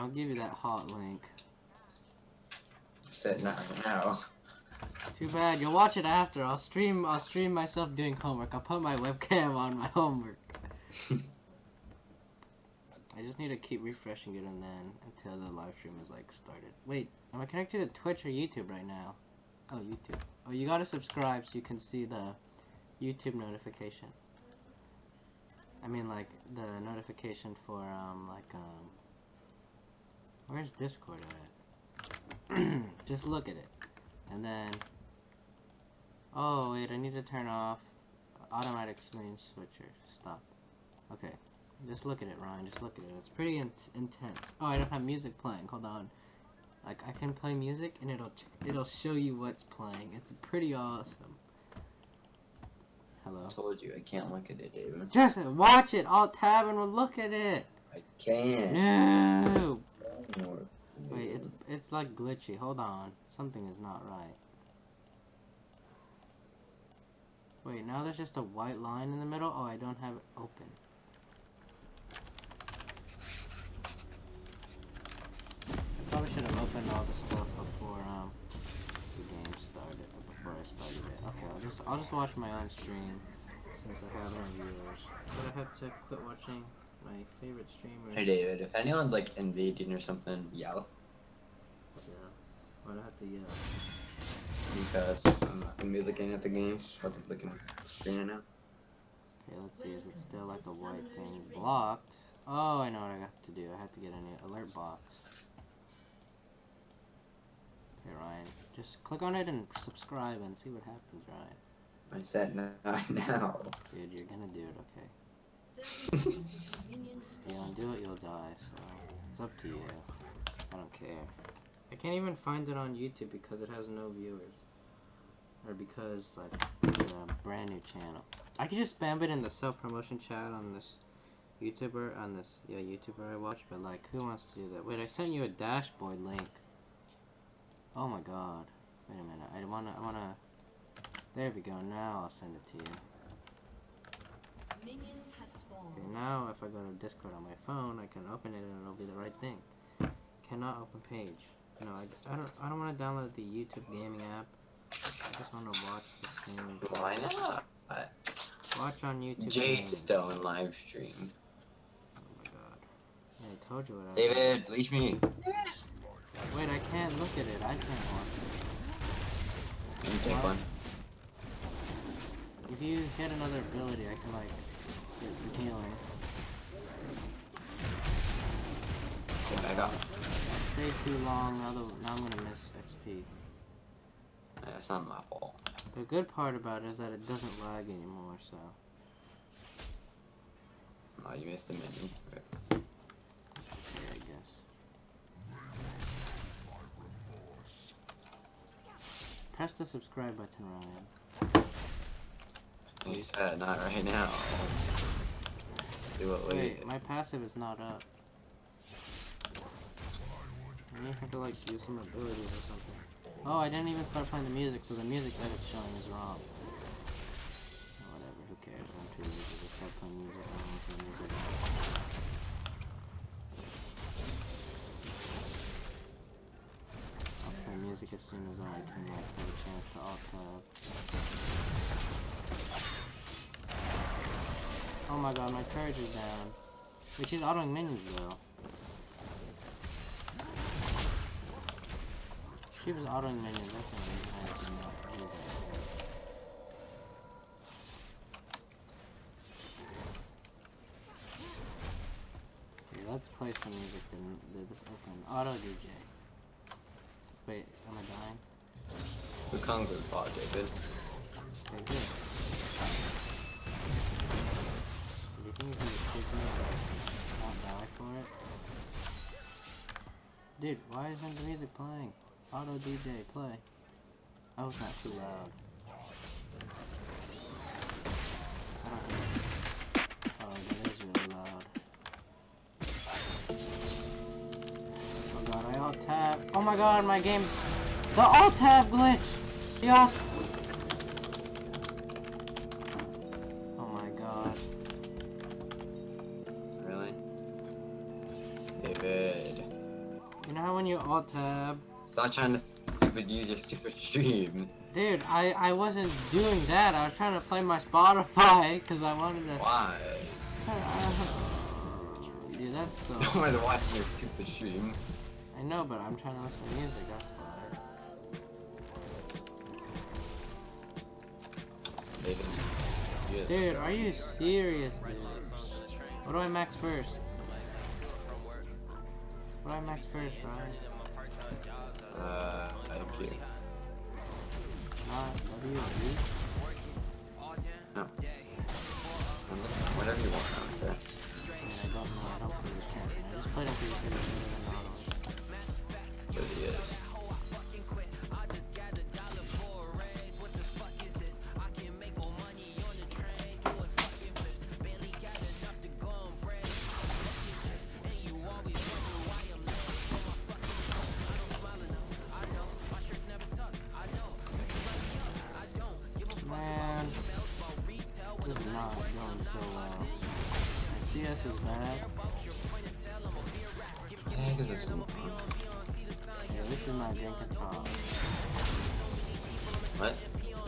I'll give you that hot link. Said not now. Too bad. You'll watch it after. I'll stream myself doing homework. I'll put my webcam on my homework. I just need to keep refreshing it and then until the live stream is like started. Wait, am I connected to Twitch or YouTube right now? Oh, YouTube. Oh, you gotta subscribe so you can see the YouTube notification. I mean, like, the notification for, where's Discord at? Just look at it. And then, oh, wait, I need to turn off automatic screen switcher. Stop. Okay. Just look at it, Ryan. Just look at it. It's pretty intense. Oh, I don't have music playing. Hold on. Like, I can play music, and it'll show you what's playing. It's pretty awesome. Hello. I told you I can't look at it, David. Just watch it. Alt tab and we'll look at it. I can't. No. No. Wait, it's like glitchy. Hold on. Something is not right. Wait, now there's just a white line in the middle. Oh, I don't have it open. I probably should have opened all the stuff before the game started. Before I started it. Okay, I'll just watch my own stream since I have no viewers. But I have to quit watching my favorite streamers. Hey David, if anyone's like invading or something, yell. Yeah. Why'd I have to yell? Because I'm not gonna be looking at the game. I'll be looking at the screen right now. Okay, let's see. Is it still like a white thing? Blocked. Oh, I know what I have to do. I have to get a new alert box. Okay, Ryan. Just click on it and subscribe and see what happens, Ryan. I said not now. Dude, you're gonna do it, okay? If you don't do it, you'll die, so it's up to you. I don't care. I can't even find it on YouTube because it has no viewers. Or because, like, it's a brand new channel. I could just spam it in the self-promotion chat on this YouTuber, YouTuber I watch, but, like, who wants to do that? Wait, I sent you a dashboard link. Oh my god. Wait a minute. I wanna... There we go. Now I'll send it to you. Okay, now if I go to Discord on my phone, I can open it and it'll be the right thing. Cannot open page. No, I don't want to download the YouTube gaming app. I just want to watch the stream. Why not? Watch on YouTube. JadeStone live stream. Oh my god. Yeah, I told you what I was David, leash me. Wait, I can't look at it. I can't watch it. Let me take one. If you get another ability, I can, like, get some healing. Okay, I got it. Stay too long, now I'm gonna miss XP. That's not my fault. The good part about it is that it doesn't lag anymore, so... Oh, you missed a menu. Okay. Yeah, I guess. Press the subscribe button, Ryan. He said not right now. Do it later. Wait, my passive is not up. I have to, like, use some abilities or something. Oh, I didn't even start playing the music, so the music that it's showing is wrong. Oh, whatever, who cares? I'm too lazy to start playing music. I don't want to see music. I'll play music as soon as I can, like, have a chance to alt tab. Oh my god, my courage is down. Wait, she's autoing minions though. She was autoing minions, that's the reason I did not do that. Okay, let's play some music then this open. Auto DJ. Wait, am I dying? The Congo bot, David. Okay, good. Do you think you can just take me and not die for it? Dude, why isn't the music playing? Auto DJ, play. Oh, it's not too loud. Oh, that is really loud. Oh god, I alt tab. Oh my god, my game. The alt tab glitch! Yeah. Oh my god. Really? David. You know how when you alt tab? Stop trying to stupid use your stupid stream. Dude, I wasn't doing that. I was trying to play my Spotify because I wanted to. Why? Dude, that's so. No one's watching your stupid stream. I know, but I'm trying to listen to music. That's why. Dude, are you serious, dude? What do I max first? What do I max first, Ryan? Thank you. W, No. Whatever you want out there. I don't know. I don't play this champion. I just played him for the But he is. Man, this is not going so well. My CS is bad. Yeah, because it's one. Yeah, this is not drinking top. What? Yeah,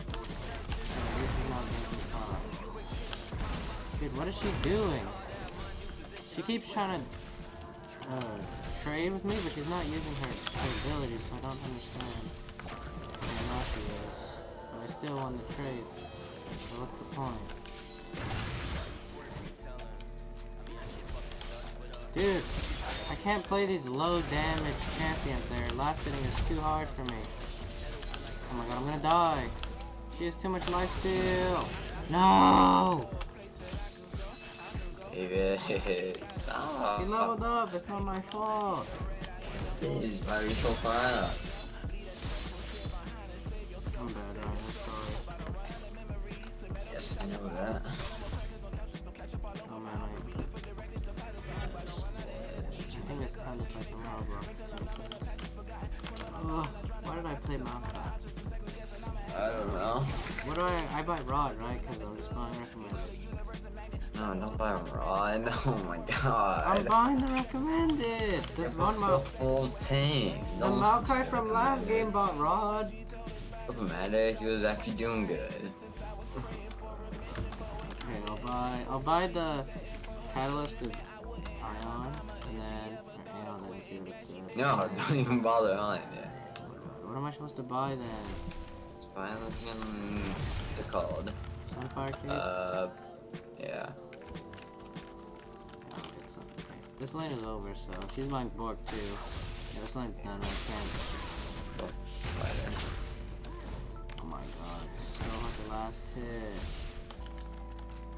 this is not drinking top. Dude, what is she doing? She keeps trying to trade with me, but she's not using her abilities, so I don't understand. Yeah, now she is. But I still won the trade. So what's the point? Dude, I can't play these low damage champions there. Last hitting is too hard for me. Oh my god, I'm gonna die. She has too much lifesteal. No! David, stop. He leveled up, it's not my fault. Stage, why are you so far up? I'm bad, Ryan, I'm sorry. Yes, I know that. Oh man, I think it's time to play some Roblox. Oh, why did I play Maokai? I don't know. What do I buy Rod, right? Because I'm just buying recommended. No, don't buy Rod. Oh my god. I'm buying the recommended! This one full tank. The Maokai from last game bought Rod. Doesn't matter, he was actually doing good. Okay, I'll buy the Catalyst of Ion, and then Aeon, and see what it says. No, don't even bother on it. What am I supposed to buy then? It's fine looking. What's it called? Sunfire Cake? Yeah. This lane is over, so she's buying Bork too. Yeah, this lane's done, I can't. Oh, spider. Oh my god, so hard the last hit.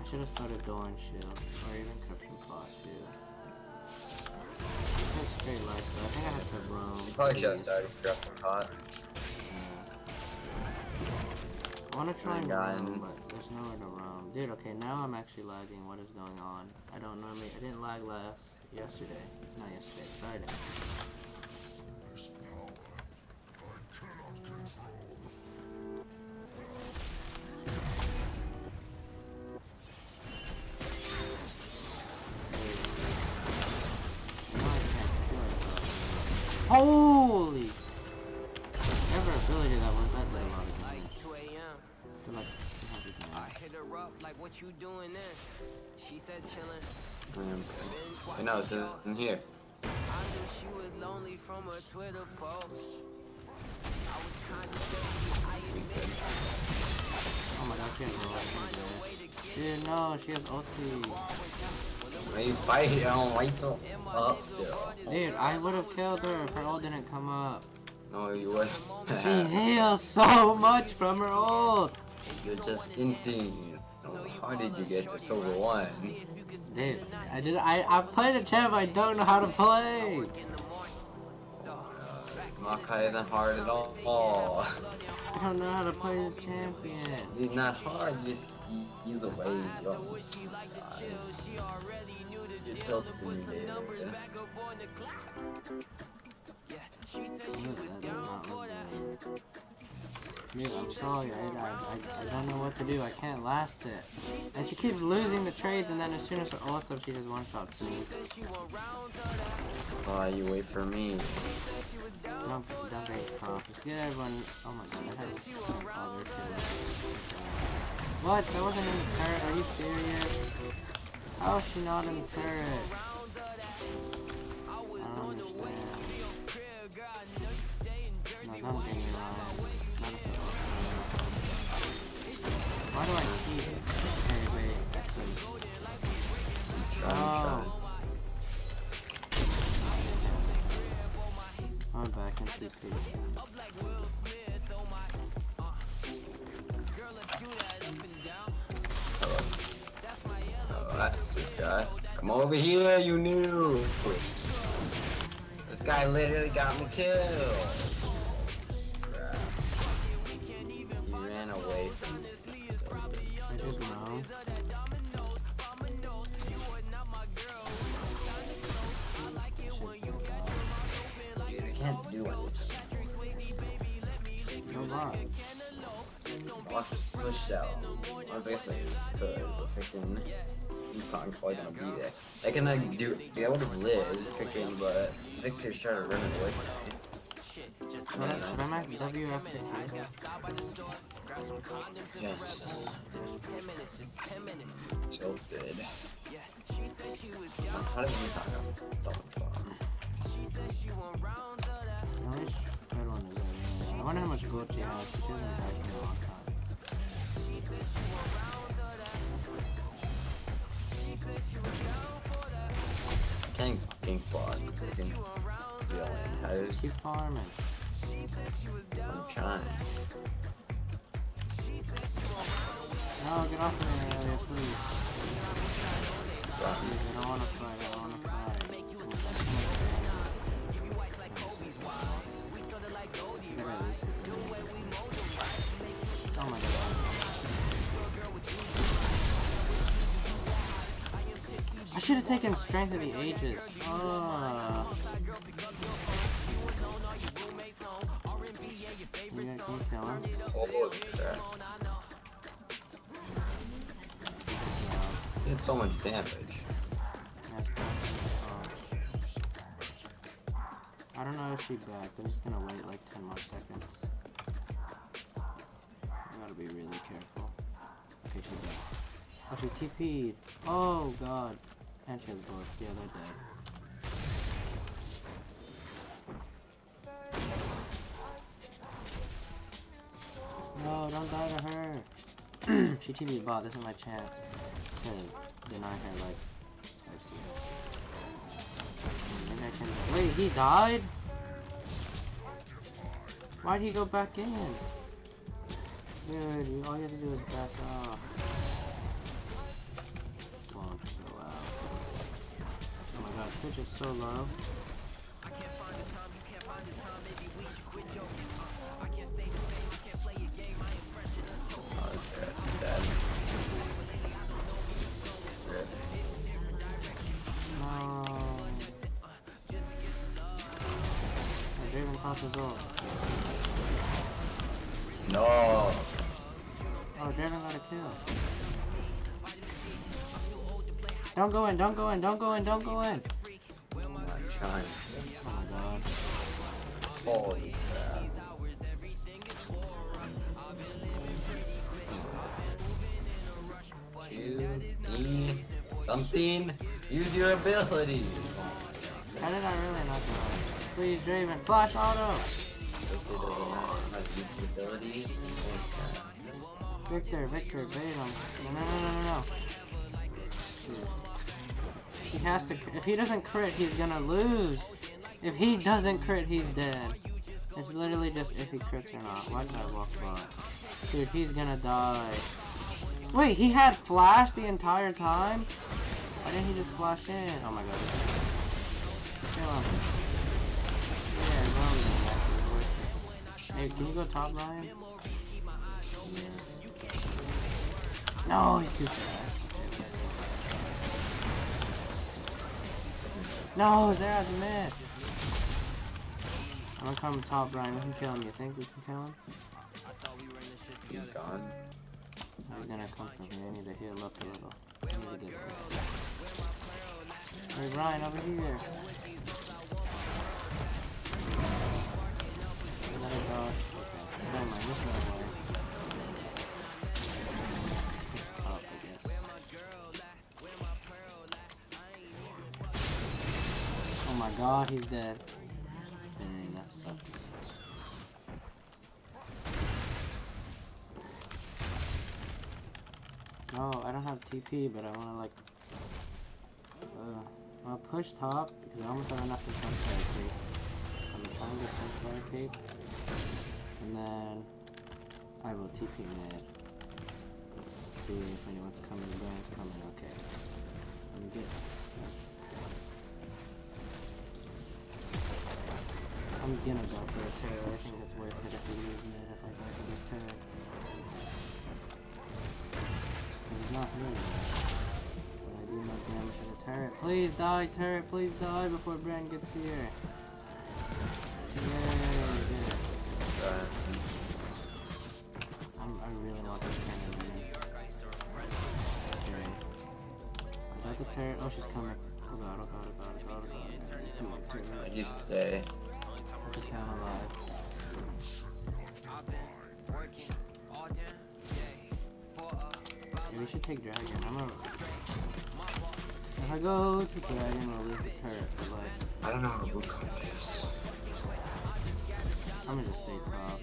I should have started Dolan Shield, or even Corruption Plot too. That's straight life, so I think I have to roam. You probably should have started Corruption Pot. I want to try and roam, roam, but there's nowhere to roam. Dude, okay, now I'm actually lagging. What is going on? I didn't lag yesterday. Not yesterday, Friday. Holy! Never ability that was that little lot of damage. Good luck. I hit her up like what you doing then? She said chillin'. I know, it's in here. I knew she was lonely from her Twitter post. I was kinda thirsty, I admit. Oh my god, she has no ulti. Dude, no, she has ulti. Why you fighting? Oh, why you so up still? Dude, I would have killed her if her ult didn't come up. No, you would. She heals so much from her ult. You're just inting. How did you get to silver 1? Dude, I played a champ I don't know how to play. Maokai isn't hard at all. I don't know how to play this champion. It's not hard, you just use the ways you go. You're tilted to me, David. Dude, I'm sorry, I don't know what to do. I can't last it. And she keeps losing the trades, and then as soon as her ult up, she just one-shots me. Oh, you wait for me. Don't break prompt. Just get everyone. Oh my god, I had other kills. What? That wasn't in the turret? Are you serious? How is she not in the turret? I don't understand. No, don't get me wrong. Not a Why do I keep it? Hey, wait, actually. Trying. I'm back in CP. Oh, that's this guy. Come over here, you knew. This guy literally got me killed. He ran away from me. I just know. Dude, I can't do anything. No lie. Box is pushed out. I guess I could, but freaking Wukong's probably gonna be there. I can like be able to live, freaking, but Victor started running away from me. Should I max W after Yes. So good. How did Wukong have double bomb? Nice. Good one is there. I wonder how much gold she has. She hasn't died in a long time. Can't gank bot. Freaking villain. How's Keep farming. I'm trying. No, get off of the area, please. Stop. Please, I don't want to fight. I don't want to fight. Oh my god. I should have taken Strength of the Ages. Oh. Can you kill him? Oh, crap. Did so much damage. I don't know if she's back. I'm just gonna wait like 10 more seconds. I gotta be really careful. Okay, she's back. Oh, she TP'd. Oh god. And she has both. Yeah, they're dead. No, don't die to her. She TP'd bot. This is my chance to deny her like 5 CS. Maybe I can. Wait, he died? Why'd he go back in? Dude, all you have to do is back off. Won't go out. Oh my god, Twitch is so low. No. Oh, Draven got a kill. Don't go in, don't go in, don't go in, don't go in. I'm not trying. Oh my god. Holy crap. Q, E, something. Use your ability. How did I really not go? Please, Draven, flash auto! Victor, bait him. No. He has to, if he doesn't crit, he's gonna lose. If he doesn't crit, he's dead. It's literally just if he crits or not. Why did I walk by? Dude, he's gonna die. Wait, he had flash the entire time? Why didn't he just flash in? Oh my god. Kill him. Yeah, hey, can you go top, Ryan? Yeah. No, he's too fast. No, Zera's missed. I'm gonna come top, Ryan. We can kill him. You think we can kill him? He's gone. He's gonna come from here. I need to heal up a little. I need to get Hey Ryan, over here. Let it go. Okay. Never mind, this way. Up, I guess. Oh my god, he's dead. Dang, that sucks. No, I don't have TP, but I wanna like I'll push top because I almost have enough to Sunfire Cape. I'm trying to get Sunfire Cape. And then I will TP mid. See if anyone's coming. Brian's coming, okay. Let me get I'm gonna go for a terror. I think it's worth it if we use mid if I go for this terror. He's not here yet. But I do no damage to the turret. Please die, turret, please die before Brand gets here. Yay, I did it. I really want this cannon to win. Okay. I got the turret. Oh, she's coming. Oh god, oh god, oh god, oh god, oh god. Why'd you stay? To count alive. Yeah, we should take dragon. If I go to dragon, I'll lose the turret for life. I don't know who is. I'm gonna just stay top.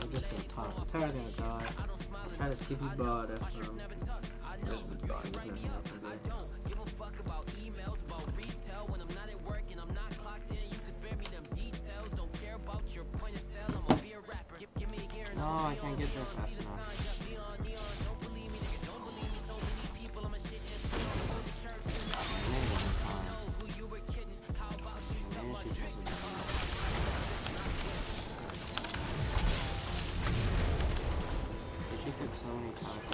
I'll just go top. The turret's gonna die. I'll try to keep you bot if Just be gone. No, I can't get there fast enough. She took so many times.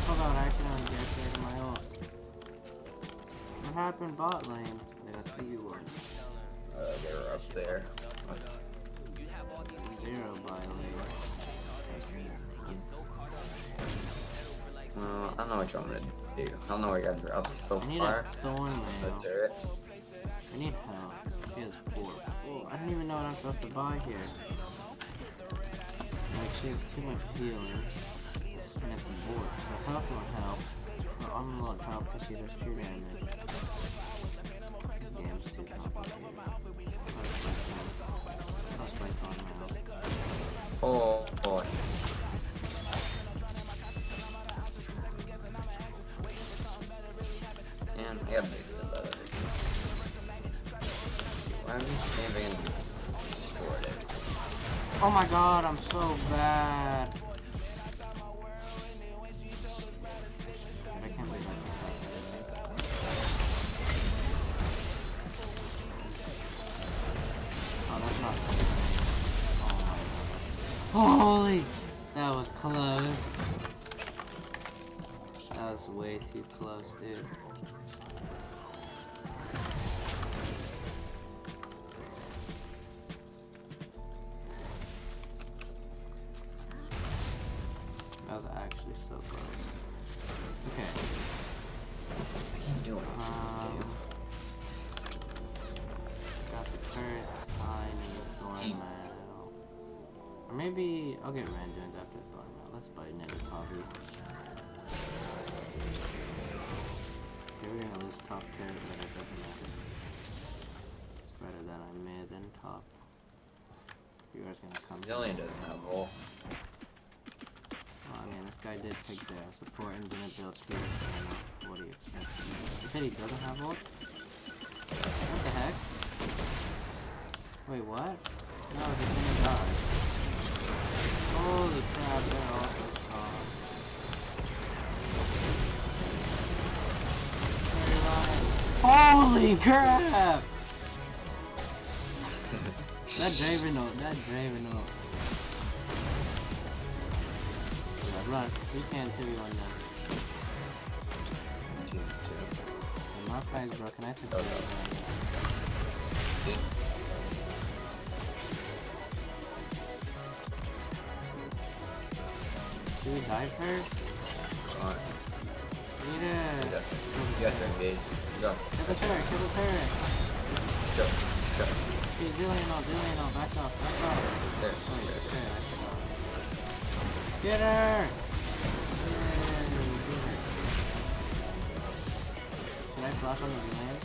Oh god, I accidentally get my ult. What happened bot lane? Yeah, that's what you were. They were up there. 0 by lane. I don't know what you want me to do. I don't know where you guys are up so I need far. a thorn The mail. turret. I need help. She has 4. Oh, I don't even know what I'm supposed to buy here. Like, she has too much healing. And it's a board. So health won't help. Well, I'm not help because she does true damage. This game's too complicated. I'll spike on now. Oh boy. And I got big for that. Why am I saving destroyed it? Oh my god, I'm so bad. I can't believe I did that. Oh, that's not good. Oh my god. Holy! That was close. That was way too close, dude. That was actually so close. Okay. I can't do it. Got the turret. I need Thorn Mail. Or maybe I'll get Randuin after Thorn Mail. Let's buy Nether Coffee. Okay, we're gonna lose top turret, but it doesn't matter. It's better that I'm mid than top. You guys gonna come. Zillion doesn't have roll. Well, I mean, this guy did pick the support and didn't build two, so what do you expect? He said he doesn't have ult? What the heck? Wait, what? No, he's gonna die. Holy crap, they're also strong. Holy crap! That Draven ult, that Draven ult. Run. We can 2v1 now. 2-2. Yeah, Maokai is broken. I think. Oh, no. Do we dive first? Alright. Need it. You got to engage. Go. Kill the turret. Kill the turret. Go. Go. Hey, Zillion, back off. There. Get her! Should I flash on the Zillion?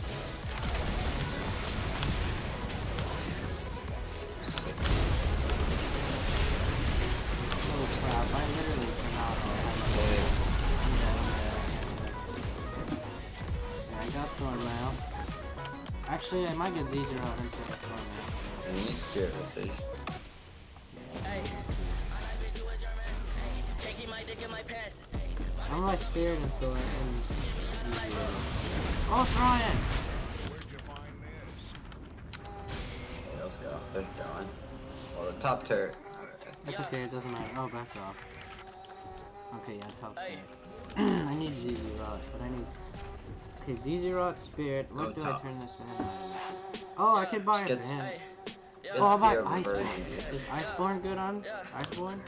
Oh crap, I literally cannot. I'm dead. Yeah, I got Thorn now. Actually, I might get Z0 instead of Thorn now. And you need spirit message. I'm my spirit and Thorn and Z0. Oh, Ryan! Okay, let's go. They're going. Well, the top turret. That's okay, it doesn't matter. Oh, back off. Okay, yeah, top turret. I need Z0, but I need... Okay, Z0 spirit. Where do I turn this man? Oh, I could buy it for him. Oh, I'll buy Iceborne. Is Iceborne good on Iceborne?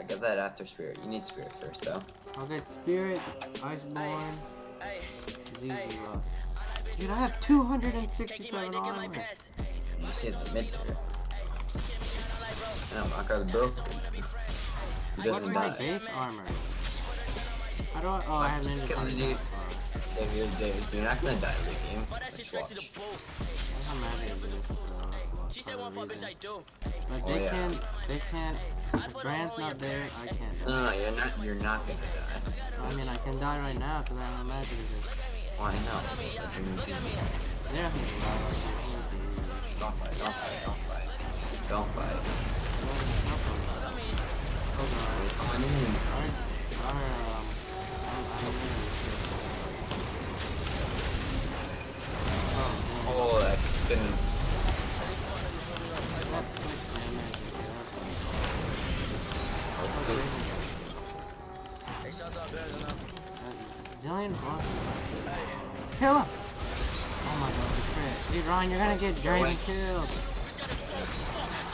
Get that after spirit. You need spirit first, though. I'll get spirit, Iceborne, Z0. Dude, I have 267 armor. You see at the mid turret. No, my car's broken. He What's doesn't my die. base armor? How do I? Oh, I have an Kill the dude. independent. You're not gonna die in the game. Just watch. I'm mad at this, so but Oh, yeah. they can't, if Brand's not there, I can't die. No, you're not gonna die. I mean, I can die right now, because I have a magic resist. Oh, I know. There, I can die. Don't fight, don't fight, don't fight. Don't fight. Oh god. I mean, oh, that didn't. Zillion blocks. Kill him! Oh my god, the crit. Dude, Ryan, you're gonna get Draven killed.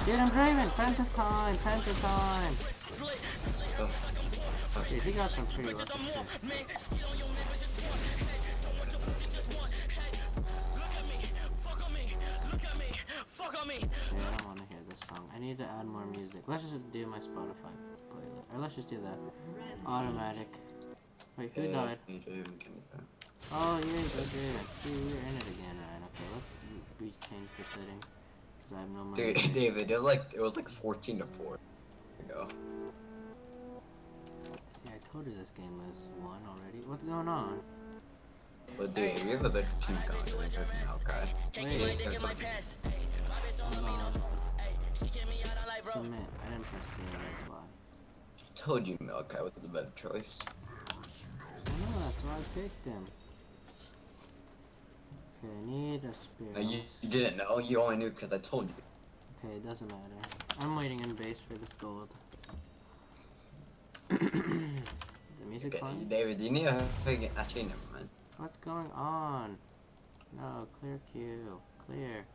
Get him, Draven! Penta time! Penta time! Dude, he got some pretty lucky shit. Yeah, I don't want to hear this song. I need to add more music. Let's just do my Spotify playlist. Or let's just do that. Automatic. Wait, who died? Oh, yeah, you did. See, you're in it again, Ryan. Okay, let's change the settings. Because I have no money. Dude, David, it was like 14 to 4. Go. See, I told you this game was won already. What's going on? But dude, we have a better team confidence right now, okay? Wait, hold on. Submit. I didn't press C, that's why. Told you Malachi was the better choice. I know, that's why I picked him. Okay, I need a spirit. No, you didn't know. You only knew because I told you. Okay, it doesn't matter. I'm waiting in base for this gold. The music Okay, playing? David, you need a actually never mind. What's going on? No, clear queue. Clear.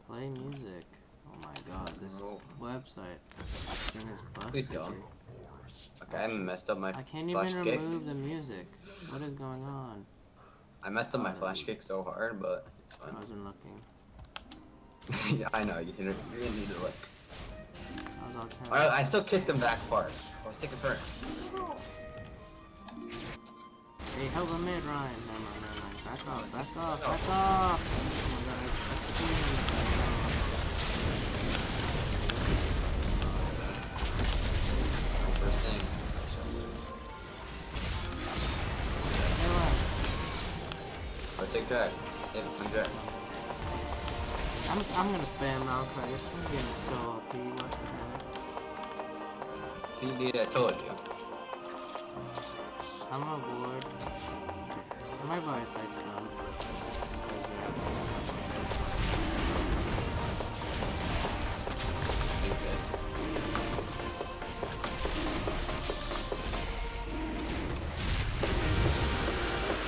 Play music. Oh my god, this website thing is busted. Please go. Dude. Okay, I messed up my I can't flash even kick. remove the music. What is going on? I messed up my flash kick so hard, but it's I fine. wasn't looking. Yeah, I know. You're gonna need to look. I was all trying. Alright, I still kicked him back far. Let's take a turn. Hey, help him mid, Ryan. Never mind. Back off, back off, back off! Oh my god, that's First thing. Let's take drag. Yeah, I'm drag. I'm gonna spam Maokai. This is getting so OP. What the heck? See, dude, I told you. I'm on board. I might buy a side stone. Take this.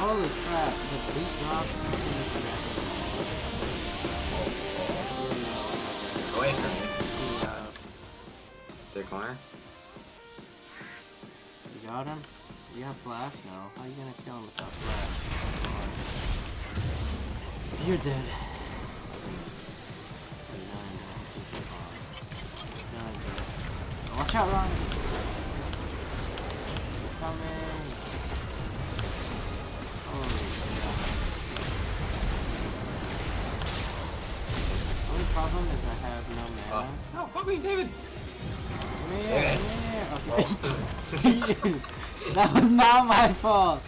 Oh Holy crap, the beat drops. Away from me. The corner. You got him? You have flash? No. How are you gonna kill him without flash? You're dead. Watch out, Ryan! Coming! Holy crap. The only problem is I have no mana. No, fuck me, David! Come here, come here! Okay. Dude, that was not my fault!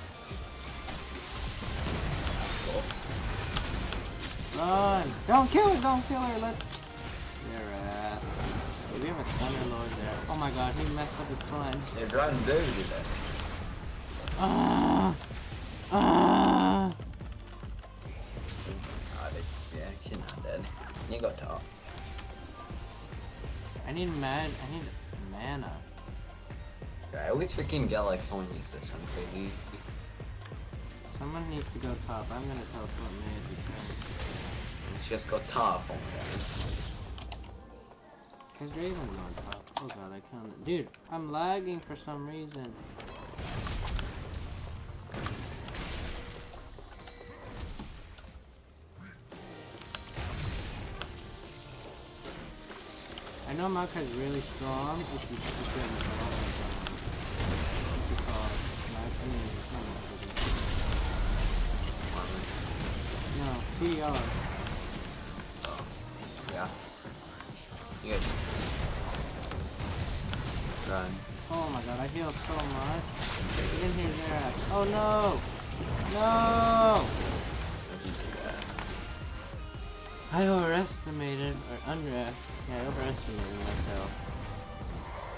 Run! Don't kill her, don't kill her, let... We have a Thunder Lord there. Oh my god, he messed up his cleanse. They're driving David to that. Yeah, she's not dead. You go top. I need mana. I always freaking get like someone needs this one, baby. Someone needs to go top. I'm gonna teleport mid because... Let's just go top. Oh my god. Because Draven's on top. Oh god, I can't. Dude, I'm lagging for some reason. I know Maka's really strong if you get him what's it called? No, CR. Oh. Yeah. You guys. Run. Oh my god, I healed so much. Get in here, Zerax. Oh no! No! Don't you do that. I overestimated, or yeah, I overestimated myself.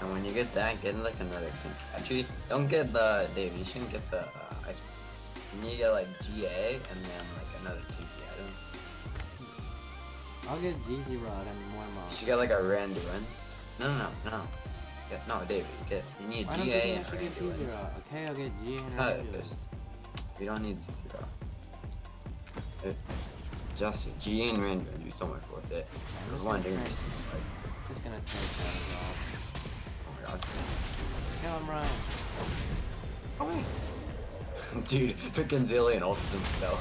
And when you get that, get like another pink. Actually, don't get the Dave. You shouldn't get the ice. You need to get like GA and then like another tinky item. I'll get ZZ Rod and more You mobs. should get like a Randuin's. No. No, David. You need Why don't GA think and I should get ZZ Randuin's. Rod? Okay, I'll get GA and Cut Randuin's. this. You don't need ZZ. Just GA and Randuin would be so much worth it. Because one dude is like, Just gonna take that as well. oh my god. Kill him, Ryan. Come here. Dude, freaking Zillion ults himself.